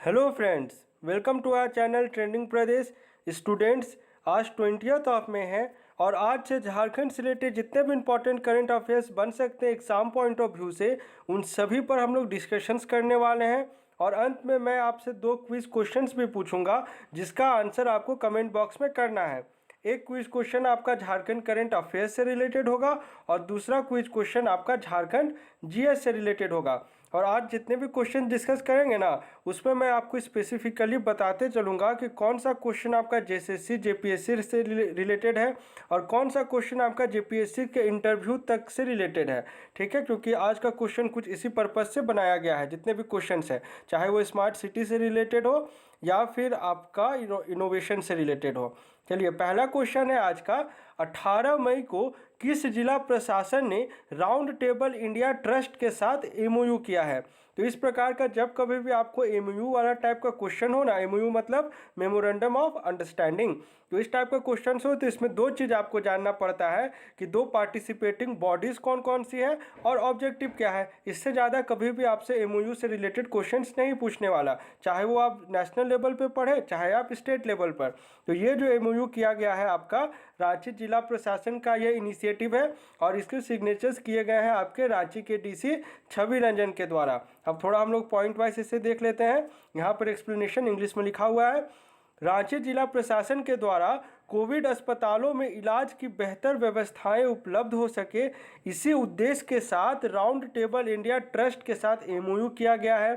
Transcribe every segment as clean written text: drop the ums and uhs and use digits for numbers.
Hello friends, welcome to our channel trending Pradesh. Students, आज 20th of में है और आज से झारखंड से रिलेटेड जितने भी इंपॉर्टेंट करंट अफेयर्स बन सकते हैं एग्जाम पॉइंट ऑफ व्यू से, उन सभी पर हम लोग डिस्कशंस करने वाले हैं। और अंत में मैं आपसे 2 क्विज क्वेश्चंस भी पूछूंगा जिसका आंसर आपको कमेंट बॉक्स में करना है। एक क्विज क्वेश्चन आपका झारखंड करंट अफेयर्स से रिलेटेड होगा और दूसरा क्विज क्वेश्चन आपका झारखंड जीएस से रिलेटेड होगा। और आज जितने भी क्वेश्चन डिस्कस करेंगे ना, उसमें मैं आपको स्पेसिफिकली बताते चलूँगा कि कौन सा क्वेश्चन आपका जेएसएससी जेपीएससी से रिलेटेड है और कौन सा क्वेश्चन आपका जेपीएससी के इंटरव्यू तक से रिलेटेड है। ठीक है, क्योंकि आज का क्वेश्चन कुछ इसी पर्पज़ से बनाया गया है। जितने भी क्वेश्चन है, चाहे वो स्मार्ट सिटी से रिलेटेड हो या फिर आपका इनोवेशन से रिलेटेड हो। चलिए, पहला क्वेश्चन है आज का, 18 मई को किस जिला प्रशासन ने राउंड टेबल इंडिया ट्रस्ट के साथ एमओयू किया है। तो इस प्रकार का जब कभी भी आपको एमओयू वाला टाइप का क्वेश्चन हो ना, एमओयू मतलब मेमोरेंडम ऑफ अंडरस्टैंडिंग, तो इस टाइप का क्वेश्चन हो तो इसमें 2 चीज़ आपको जानना पड़ता है कि 2 पार्टिसिपेटिंग बॉडीज़ कौन कौन सी है और ऑब्जेक्टिव क्या है। इससे ज़्यादा कभी भी आपसे एमओयू से रिलेटेड क्वेश्चंस नहीं पूछने वाला, चाहे वो आप नेशनल लेवल पे पढ़े चाहे आप स्टेट लेवल पर। तो ये जो एमओयू किया गया है आपका रांची जिला प्रशासन का ये इनिशिएटिव है और इसके सिग्नेचर्स किए गए हैं आपके रांची के डीसी छवि रंजन के द्वारा। अब थोड़ा हम लोग पॉइंट वाइज इसे देख लेते हैं। यहाँ पर एक्सप्लेनेशन इंग्लिश में लिखा हुआ है, रांची जिला प्रशासन के द्वारा कोविड अस्पतालों में इलाज की बेहतर व्यवस्थाएं उपलब्ध हो सके, इसी उद्देश्य के साथ राउंड टेबल इंडिया ट्रस्ट के साथ एमओयू किया गया है।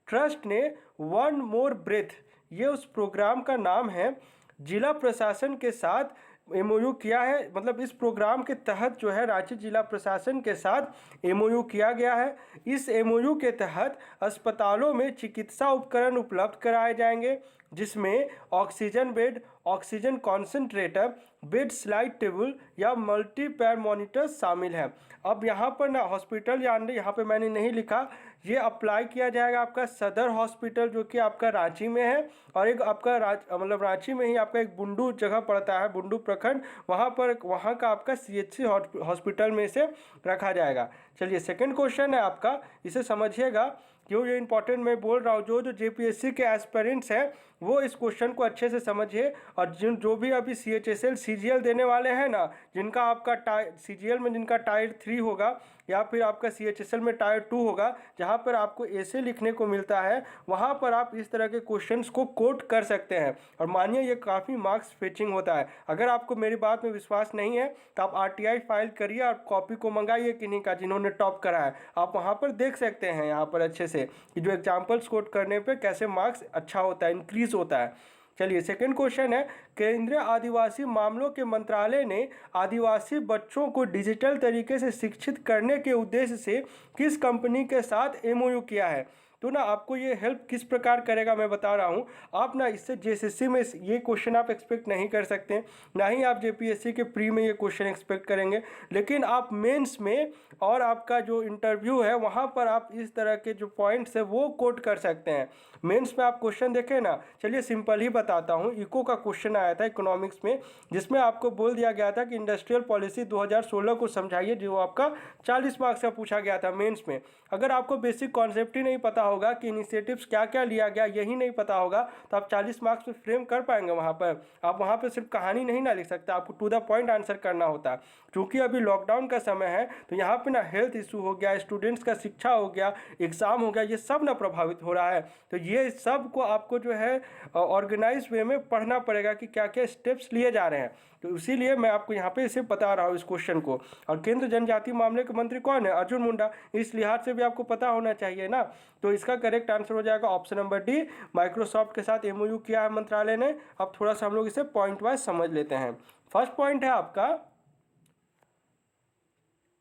ट्रस्ट ने वन मोर ब्रेथ, ये उस प्रोग्राम का नाम है, जिला प्रशासन के साथ एमओयू किया है। मतलब इस प्रोग्राम के तहत जो है रांची जिला प्रशासन के साथ एमओयू किया गया है। इस एमओयू के तहत अस्पतालों में चिकित्सा उपकरण उपलब्ध कराए जाएंगे जिसमें oxygen bed, oxygen concentrator, bed slide table या मल्टीपैर मॉनिटर्स शामिल हैं। अब यहाँ पर ना हॉस्पिटल यहाँ पे मैंने नहीं लिखा, ये अप्लाई किया जाएगा आपका सदर हॉस्पिटल जो कि आपका रांची में है, और एक आपका मतलब रांची में ही आपका एक बुंडू जगह पड़ता है, बुंडू प्रखंड, वहाँ का आपका सीएचसी हॉस्पिटल में से रखा जाएगा। चलिए, सेकंड क्वेश्चन है आपका, इसे समझिएगा क्यों ये इंपॉर्टेंट मैं बोल रहा हूँ। जो जेपीएससी के एस्पिरेंट्स हैं वो इस क्वेश्चन को अच्छे से समझिए, और जो भी अभी सीएचएसएल सीजीएल देने वाले हैं ना, जिनका आपका सीजीएल में जिनका टायर 3 होगा या फिर आपका सीएचएसएल में टायर 2 होगा, जहाँ पर आपको ऐसे लिखने को मिलता है, वहाँ पर आप इस तरह के क्वेश्चंस को कोट कर सकते हैं। और मानिए ये काफ़ी मार्क्स फेचिंग होता है। अगर आपको मेरी बात में विश्वास नहीं है तो आप आरटीआई फाइल करिए और कॉपी को मंगाइए किन्हीं का जिन्होंने टॉप करा है, आप वहाँ पर देख सकते हैं यहाँ पर अच्छे से कि जो एग्जाम्पल्स कोट करने पे कैसे मार्क्स अच्छा होता है, इंक्रीज होता है। चलिए, सेकंड क्वेश्चन है, केंद्रीय आदिवासी मामलों के मंत्रालय ने आदिवासी बच्चों को डिजिटल तरीके से शिक्षित करने के उद्देश्य से किस कंपनी के साथ एमओयू किया है। तो ना आपको ये हेल्प किस प्रकार करेगा मैं बता रहा हूँ। आप ना इससे जेएसएससी में ये क्वेश्चन आप एक्सपेक्ट नहीं कर सकते, ना ही आप जेपीएससी के प्री में ये क्वेश्चन एक्सपेक्ट करेंगे, लेकिन आप मेंस में और आपका जो इंटरव्यू है वहाँ पर आप इस तरह के जो पॉइंट्स है वो कोट कर सकते हैं। मेंस में आप क्वेश्चन देखें ना, चलिए सिंपल ही बताता हूँ। इको का क्वेश्चन आया था इकोनॉमिक्स में, जिसमें आपको बोल दिया गया था कि इंडस्ट्रियल पॉलिसी 2016 को समझाइए, जो आपका 40 मार्क्स का पूछा गया था मेंस में। अगर आपको बेसिक कॉन्सेप्ट ही नहीं पता होगा कि इनिशिएटिव्स क्या क्या लिया गया, यही नहीं पता होगा, तो आप 40 मार्क्स में फ्रेम कर पाएंगे वहाँ पर। आप वहाँ पर सिर्फ कहानी नहीं ना लिख सकते, आपको टू द पॉइंट आंसर करना होता है। क्योंकि अभी लॉकडाउन का समय है तो यहाँ पे ना हेल्थ इशू हो गया, स्टूडेंट्स का शिक्षा हो गया, एग्जाम हो गया, ये सब ना प्रभावित हो रहा है। तो ये सब को आपको जो है ऑर्गेनाइज वे में पढ़ना पड़ेगा कि क्या क्या स्टेप्स लिए जा रहे हैं। तो इसीलिए मैं आपको यहाँ पे इसे बता रहा हूँ इस क्वेश्चन को। और केंद्र जनजातीय मामले के मंत्री कौन है? अर्जुन मुंडा। इस लिहाज से भी आपको पता होना चाहिए ना। तो इसका करेक्ट आंसर हो जाएगा ऑप्शन नंबर डी, माइक्रोसॉफ्ट के साथ एमओयू किया है मंत्रालय ने। अब थोड़ा सा हम लोग इसे पॉइंट वाइज समझ लेते हैं। फर्स्ट पॉइंट है आपका,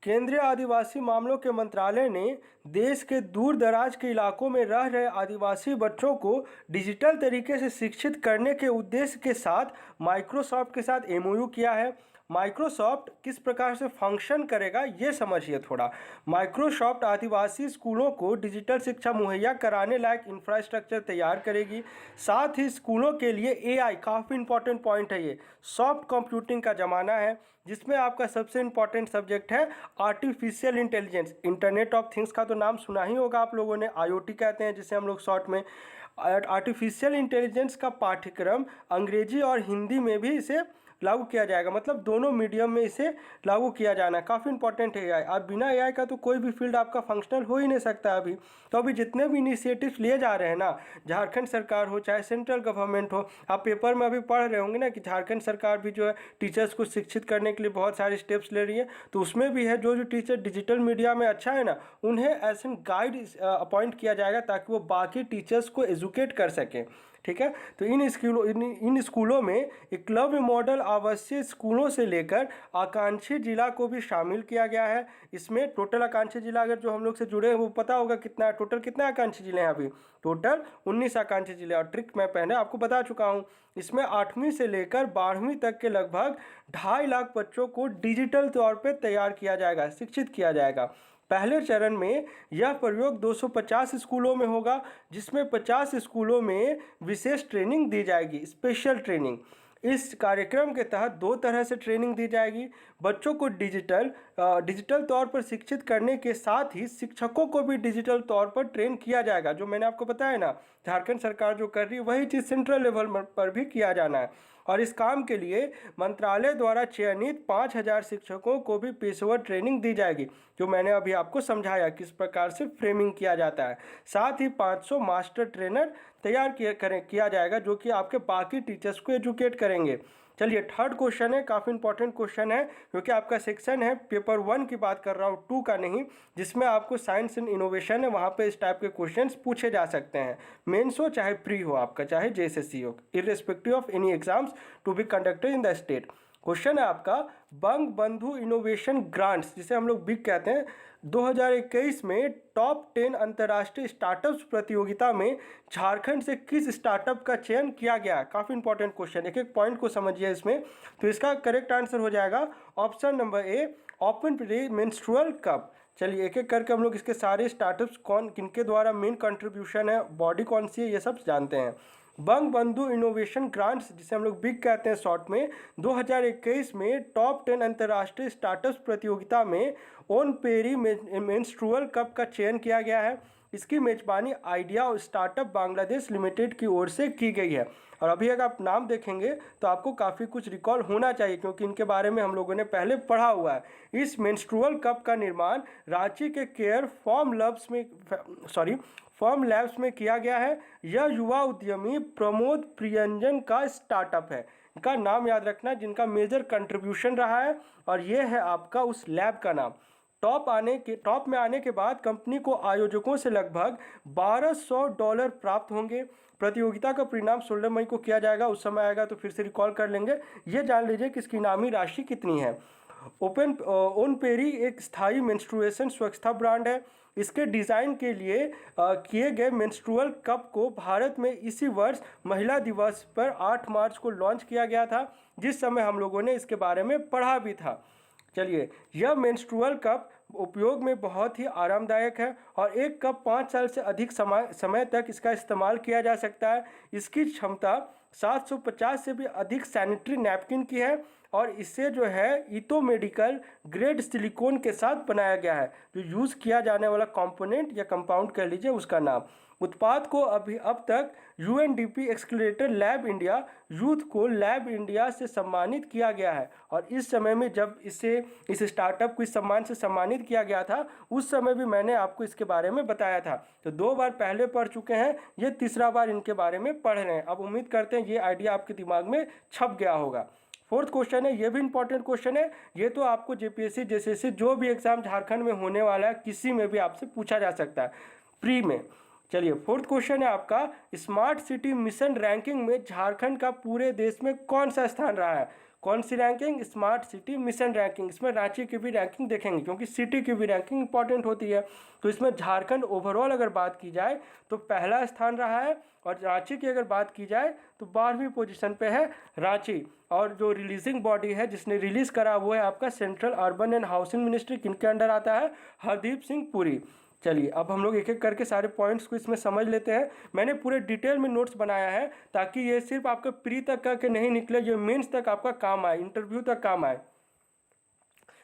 केंद्रीय आदिवासी मामलों के मंत्रालय ने देश के दूर दराज के इलाकों में रह रहे आदिवासी बच्चों को डिजिटल तरीके से शिक्षित करने के उद्देश्य के साथ माइक्रोसॉफ्ट के साथ एमओयू किया है। माइक्रोसॉफ्ट किस प्रकार से फंक्शन करेगा ये समझिए थोड़ा। माइक्रोसॉफ्ट आदिवासी स्कूलों को डिजिटल शिक्षा मुहैया कराने लायक इंफ्रास्ट्रक्चर तैयार करेगी। साथ ही स्कूलों के लिए एआई, काफ़ी इंपॉर्टेंट पॉइंट है ये, सॉफ्ट कंप्यूटिंग का ज़माना है, जिसमें आपका सबसे इंपॉर्टेंट सब्जेक्ट है artificial intelligence. Internet of things का तो नाम सुना ही होगा आप लोगों ने, आईओटी कहते हैं जिसे हम लोग शॉर्ट में। आर्टिफिशियल इंटेलिजेंस का पाठ्यक्रम अंग्रेजी और हिंदी में भी इसे लागू किया जाएगा, मतलब दोनों मीडियम में इसे लागू किया जाना काफ़ी इंपॉर्टेंट है एआई। अब बिना एआई का तो कोई भी फील्ड आपका फंक्शनल हो ही नहीं सकता अभी। तो अभी जितने भी इनिशिएटिव्स लिए जा रहे हैं ना, झारखंड सरकार हो चाहे सेंट्रल गवर्नमेंट हो, आप पेपर में अभी पढ़ रहे होंगे ना कि झारखंड सरकार भी जो है टीचर्स को शिक्षित करने के लिए बहुत सारे स्टेप्स ले रही है। तो उसमें भी है जो जो टीचर डिजिटल मीडिया में अच्छा है ना, उन्हें एज एन गाइड अपॉइंट किया जाएगा ताकि वो बाकी टीचर्स को एजुकेट कर सकें। ठीक है, तो इन स्कूलों में एकलव्य मॉडल आवासीय स्कूलों से लेकर आकांक्षी जिला को भी शामिल किया गया है। इसमें टोटल आकांक्षी जिला अगर जो हम लोग से जुड़े हैं वो पता होगा कितना टोटल कितने आकांक्षी जिले हैं अभी, टोटल 19 आकांक्षी जिले। और ट्रिक मैं पहले आपको बता चुका हूँ, इसमें 8वीं से लेकर 12वीं तक के लगभग 2.5 लाख बच्चों को डिजिटल तौर पर तैयार किया जाएगा, शिक्षित किया जाएगा। पहले चरण में यह प्रयोग 250 स्कूलों में होगा, जिसमें 50 स्कूलों में विशेष ट्रेनिंग दी जाएगी, स्पेशल ट्रेनिंग। इस कार्यक्रम के तहत 2 तरह से ट्रेनिंग दी जाएगी। बच्चों को डिजिटल तौर पर शिक्षित करने के साथ ही शिक्षकों को भी डिजिटल तौर पर ट्रेन किया जाएगा। जो मैंने आपको बताया ना, झारखंड सरकार जो कर रही है वही चीज़ सेंट्रल लेवल पर भी किया जाना है। और इस काम के लिए मंत्रालय द्वारा चयनित 5000 शिक्षकों को भी पेशेवर ट्रेनिंग दी जाएगी, जो मैंने अभी आपको समझाया किस प्रकार से फ्रेमिंग किया जाता है। साथ ही 500 मास्टर ट्रेनर तैयार किया जाएगा, जो कि आपके बाकी टीचर्स को एजुकेट करेंगे। चलिए, थर्ड क्वेश्चन है, काफ़ी इंपॉर्टेंट क्वेश्चन है क्योंकि आपका सेक्शन है पेपर 1 की बात कर रहा हूँ, 2 का नहीं, जिसमें आपको साइंस एंड इनोवेशन है। वहाँ पे इस टाइप के क्वेश्चंस पूछे जा सकते हैं, मेंस हो चाहे प्री हो आपका, चाहे जेएसएससी हो, irrespective of any exams to be conducted in the state. Question है आपका, बंग बंधु इनोवेशन ग्रांट्स, जिसे हम लोग बिग कहते हैं, 2021 में टॉप 10 अंतर्राष्ट्रीय स्टार्टअप्स प्रतियोगिता में झारखंड से किस स्टार्टअप का चयन किया गया? काफ़ी इंपॉर्टेंट क्वेश्चन, एक एक पॉइंट को समझिए इसमें। तो इसका करेक्ट आंसर हो जाएगा option number A, open play menstrual cup. चलिए एक एक करके हम लोग इसके सारे स्टार्टअप्स कौन किनके द्वारा मेन कंट्रीब्यूशन है, बॉडी कौन सी है, ये सब जानते हैं। बंग बंधु इनोवेशन ग्रांट्स, जिसे हम लोग बिग कहते हैं शॉर्ट में, 2021 में टॉप 10 अंतर्राष्ट्रीय स्टार्टअप्स प्रतियोगिता में ओन पेरी मेंस्ट्रुअल कप का चयन किया गया है। इसकी मेजबानी आइडिया और स्टार्टअप बांग्लादेश लिमिटेड की ओर से की गई है। और अभी अगर आप नाम देखेंगे तो आपको काफ़ी कुछ रिकॉल होना चाहिए, क्योंकि इनके बारे में हम लोगों ने पहले पढ़ा हुआ है। इस मेंस्ट्रुअल कप का निर्माण रांची के केयर फॉर्म लैब्स में किया गया है। यह युवा उद्यमी प्रमोद प्रियंजन का स्टार्टअप है। इनका नाम याद रखना, जिनका मेजर कंट्रीब्यूशन रहा है, और ये है आपका उस लैब का नाम। टॉप में आने के बाद कंपनी को आयोजकों से लगभग $1200 प्राप्त होंगे। प्रतियोगिता का परिणाम 16 मई को किया जाएगा, उस समय आएगा तो फिर से रिकॉल कर लेंगे। ये जान लीजिए कि इसकी इनामी राशि कितनी है। ओन पेरी एक स्थायी मेंस्ट्रुएशन स्वच्छता ब्रांड है। इसके डिज़ाइन के लिए किए गए मेंस्ट्रुअल कप को भारत में इसी वर्ष महिला दिवस पर 8 मार्च को लॉन्च किया गया था, जिस समय हम लोगों ने इसके बारे में पढ़ा भी था। चलिए, यह मेंस्ट्रुअल कप उपयोग में बहुत ही आरामदायक है और एक कप 5 साल से अधिक समय तक इसका इस्तेमाल किया जा सकता है। इसकी क्षमता 750 से भी अधिक सैनिटरी नैपकिन की है और इसे जो है इतो मेडिकल ग्रेड सिलिकॉन के साथ बनाया गया है। जो यूज़ किया जाने वाला कंपोनेंट या कंपाउंड कह लीजिए उसका नाम। उत्पाद को अब तक UNDP accelerator lab India youth को लैब इंडिया से सम्मानित किया गया है। और इस समय में जब इस स्टार्टअप को इस सम्मान से सम्मानित किया गया था, उस समय भी मैंने आपको इसके बारे में बताया था। तो 2 बार पहले पढ़ चुके हैं, ये तीसरा बार इनके बारे में पढ़ रहे हैं। अब उम्मीद करते हैं ये आइडिया आपके दिमाग में छप गया होगा। फोर्थ क्वेश्चन है, ये भी इंपॉर्टेंट क्वेश्चन है। ये तो आपको JPSC JSSC जो भी एग्जाम झारखंड में होने वाला है, किसी में भी आपसे पूछा जा सकता है प्री में। चलिए, फोर्थ क्वेश्चन है आपका, स्मार्ट सिटी मिशन रैंकिंग में झारखंड का पूरे देश में कौन सा स्थान रहा है? कौन सी ranking? Smart city mission ranking. इसमें रांची की भी रैंकिंग देखेंगे, क्योंकि सिटी की भी रैंकिंग इंपॉर्टेंट होती है। तो इसमें झारखंड ओवरऑल अगर बात की जाए तो पहला स्थान रहा है, और रांची की अगर बात की जाए तो 12वीं पोजीशन पे है रांची। और जो रिलीजिंग बॉडी है जिसने रिलीज करा वो है आपका central urban and housing ministry. किनके अंडर आता है? हरदीप सिंह पुरी। चलिए, अब हम लोग एक एक करके सारे पॉइंट्स को इसमें समझ लेते हैं। मैंने पूरे डिटेल में नोट्स बनाया है ताकि ये सिर्फ आपका प्री तक का के नहीं निकले, ये मेंस तक आपका काम आए, इंटरव्यू तक काम आए।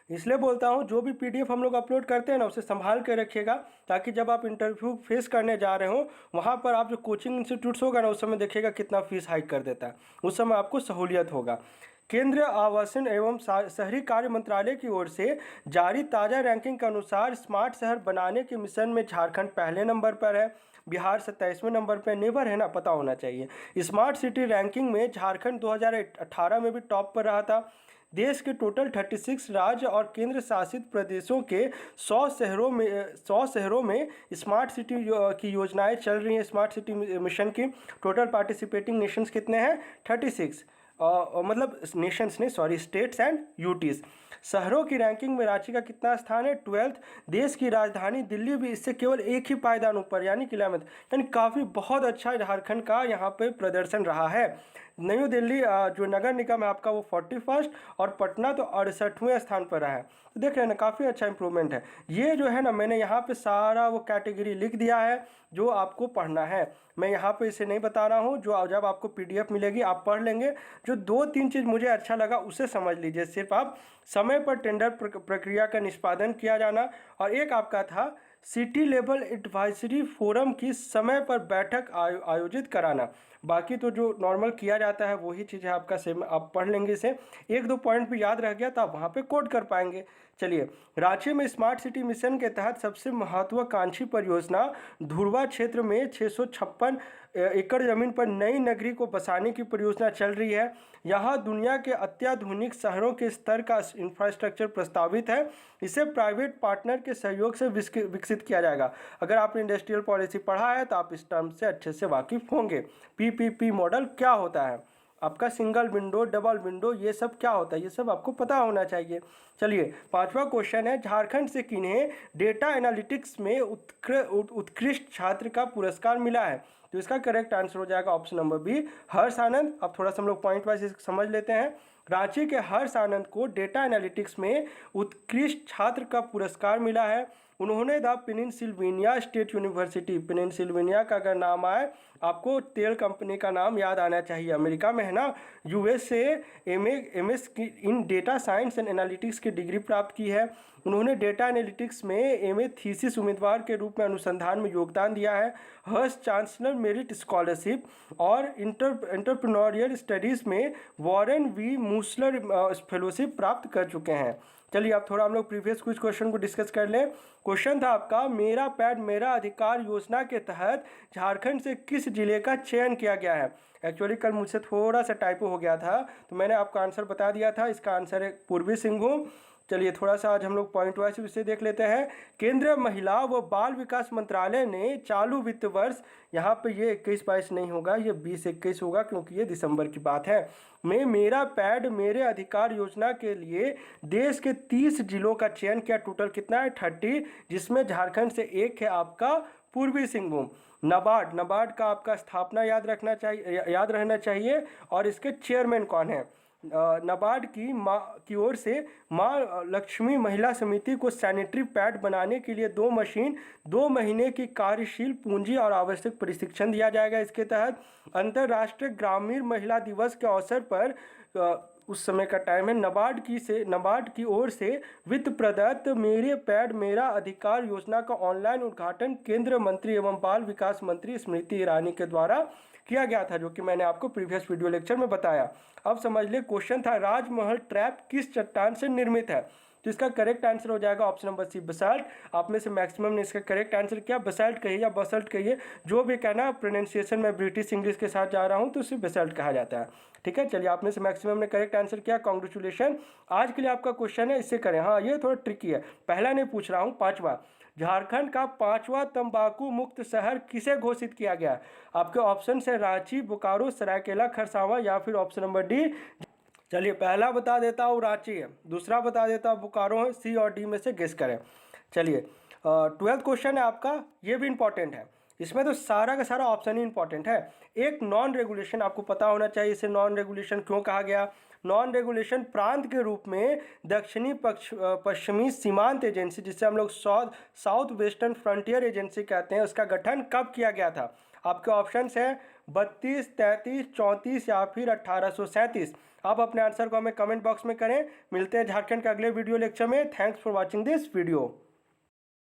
इसलिए बोलता हूँ जो भी पीडीएफ हम लोग अपलोड करते हैं ना उसे संभाल के रखिएगा, ताकि जब आप इंटरव्यू फेस करने जा रहे हो वहाँ पर आप जो कोचिंग इंस्टीट्यूट्स होगा ना उस समय देखिएगा कितना फीस हाइक कर देता है, उस समय आपको सहूलियत होगा। केंद्रीय आवासन एवं शहरी कार्य मंत्रालय की ओर से जारी ताज़ा रैंकिंग के अनुसार स्मार्ट शहर बनाने के मिशन में झारखंड पहले नंबर पर है, बिहार 27वें नंबर पर। नेबर है ना, पता होना चाहिए। स्मार्ट सिटी रैंकिंग में झारखंड 2018 में भी टॉप पर रहा था। देश के टोटल 36 राज्य और केंद्र शासित प्रदेशों के 100 शहरों में स्मार्ट सिटी की योजनाएं चल रही हैं। स्मार्ट सिटी मिशन की टोटल पार्टिसिपेटिंग नेशंस कितने हैं? 36, मतलब नेशंस ने, सॉरी, स्टेट्स एंड यूटीज। शहरों की रैंकिंग में रांची का कितना स्थान है? 12th। देश की राजधानी दिल्ली भी इससे केवल एक ही पायदान ऊपर यानी कि 11th। यानी काफ़ी बहुत अच्छा झारखंड का यहाँ पे प्रदर्शन रहा है। न्यू दिल्ली जो नगर निगम है आपका वो 41st और पटना तो 68वें स्थान पर रहा है। तो देख रहे हैं ना, काफ़ी अच्छा इंप्रूवमेंट है। ये जो है ना, मैंने यहाँ पे सारा वो कैटेगरी लिख दिया है जो आपको पढ़ना है। मैं यहाँ पे इसे नहीं बता रहा हूँ, जो जब आपको पीडीएफ मिलेगी आप पढ़ लेंगे। जो 2-3 चीज़ मुझे अच्छा लगा उसे समझ लीजिए। सिर्फ आप समय पर टेंडर प्रक्रिया का निष्पादन किया जाना, और एक आपका था सिटी लेवल एडवाइजरी फोरम की समय पर बैठक आयोजित कराना। बाकी तो जो नॉर्मल किया जाता है वही चीज़ है आपका, सेम आप पढ़ लेंगे इसे। 1-2 पॉइंट भी याद रह गया तो आप वहाँ पे कोड कर पाएंगे। चलिए, रांची में स्मार्ट सिटी मिशन के तहत सबसे महत्वाकांक्षी परियोजना धुरवा क्षेत्र में 656 एकड़ जमीन पर नई नगरी को बसाने की परियोजना चल रही है। यहाँ दुनिया के अत्याधुनिक शहरों के स्तर का इंफ्रास्ट्रक्चर प्रस्तावित है। इसे प्राइवेट पार्टनर के सहयोग से विकसित किया जाएगा। अगर आपने इंडस्ट्रियल पॉलिसी पढ़ा है तो आप इस टर्म से अच्छे से वाकिफ होंगे। पीपीपी मॉडल क्या होता है? आपका सिंगल विंडो, डबल विंडो, ये सब क्या होता है, ये सब आपको पता होना चाहिए। चलिए, 5वां क्वेश्चन है, झारखंड से किन्हें डेटा एनालिटिक्स में उत्कृष्ट छात्र का पुरस्कार मिला है? तो इसका करेक्ट आंसर हो जाएगा ऑप्शन नंबर बी, हर्ष आनंद। अब थोड़ा सा हम लोग पॉइंट वाइज समझ लेते हैं। रांची के हर्ष आनंद को डेटा एनालिटिक्स में उत्कृष्ट छात्र का पुरस्कार मिला है। उन्होंने द पेनिनसिल्वेनिया स्टेट यूनिवर्सिटी, पेनिनसिल्वेनिया का अगर नाम आए आपको तेल कंपनी का नाम याद आना चाहिए, अमेरिका में है ना, यूएसए एमएस की इन डेटा साइंस एंड एनालिटिक्स की डिग्री प्राप्त की है। उन्होंने डेटा एनालिटिक्स में एमए थीसिस उम्मीदवार के रूप में अनुसंधान में योगदान दिया है। हर्ष चांसलर मेरिट स्कॉलरशिप और एंटरप्रेन्योरियल स्टडीज़ में वॉरेन वी मूसलर फेलोशिप प्राप्त कर चुके हैं। चलिए, अब थोड़ा हम लोग प्रीवियस कुछ क्वेश्चन को डिस्कस कर लें। क्वेश्चन था आपका, मेरा पैड मेरा अधिकार योजना के तहत झारखंड से किस जिले का चयन किया गया है? एक्चुअली कल मुझसे थोड़ा सा टाइपो हो गया था तो मैंने आपका आंसर बता दिया था। इसका आंसर है पूर्वी सिंहभूम। चलिए, थोड़ा सा आज हम लोग पॉइंट वाइज विषय देख लेते हैं। केंद्रीय महिला व बाल विकास मंत्रालय ने चालू वित्त वर्ष, यहाँ पे ये 21-22 नहीं होगा, ये 20-21 होगा क्योंकि ये दिसंबर की बात है, में मेरा पैड मेरे अधिकार योजना के लिए देश के 30 जिलों का चयन किया। टोटल कितना है? 30, जिसमें झारखंड से एक है आपका पूर्वी सिंहभूम। नाबार्ड का आपका स्थापना याद रहना चाहिए, और इसके चेयरमैन कौन है? नाबार्ड की ओर से माँ लक्ष्मी महिला समिति को सैनिटरी पैड बनाने के लिए 2 मशीन, 2 महीने की कार्यशील पूंजी और आवश्यक प्रशिक्षण दिया जाएगा। इसके तहत अंतर्राष्ट्रीय ग्रामीण महिला दिवस के अवसर पर उस समय का टाइम है, नाबार्ड की ओर से वित्त प्रदत्त मेरे पैड मेरा अधिकार योजना का ऑनलाइन उद्घाटन केंद्रीय मंत्री एवं बाल विकास मंत्री स्मृति ईरानी के द्वारा किया गया था, जो कि मैंने आपको प्रीवियस वीडियो लेक्चर में बताया। अब समझ ले, क्वेश्चन था राजमहल ट्रैप किस चट्टान से निर्मित है? तो इसका करेक्ट आंसर हो जाएगा ऑप्शन नंबर सी, बसाल्ट। आप में से मैक्सिमम ने इसका करेक्ट आंसर किया। बसाल्ट कहिए या बसल्ट कहिए, जो भी कहना, प्रोनाउंसिएशन में ब्रिटिश इंग्लिश के साथ जा रहा हूँ तो उसे बसाल्ट कहा जाता है। ठीक है, चलिए, आप में से मैक्सिमम ने करेक्ट आंसर किया, कॉन्ग्रेचुलेशन। आज के लिए आपका क्वेश्चन है, इससे करें। हाँ, ये थोड़ा ट्रिकी है, पहला नहीं पूछ रहा हूँ, 5वां। झारखंड का 5वां तंबाकू मुक्त शहर किसे घोषित किया गया? आपके ऑप्शन है रांची, बोकारो, सरायकेला, खरसावां या फिर ऑप्शन नंबर डी। चलिए, पहला बता देता हूँ रांची है, दूसरा बता देता हूँ बोकारो है, सी और डी में से गेस करें। चलिए, 12th क्वेश्चन है आपका, ये भी इंपॉर्टेंट है। इसमें तो सारा का सारा ऑप्शन ही इंपॉर्टेंट है। एक नॉन रेगुलेशन आपको पता होना चाहिए, इसे नॉन रेगुलेशन क्यों कहा गया? नॉन रेगुलेशन प्रांत के रूप में दक्षिणी पश्चिमी सीमांत एजेंसी, जिसे हम लोग साउथ वेस्टर्न फ्रंटियर एजेंसी कहते हैं, उसका गठन कब किया गया था? आपके ऑप्शंस हैं 32, 33, 34 या फिर 1837। आप अपने आंसर को हमें कमेंट बॉक्स में करें। मिलते हैं झारखंड के अगले वीडियो लेक्चर में। Thanks for watching this video.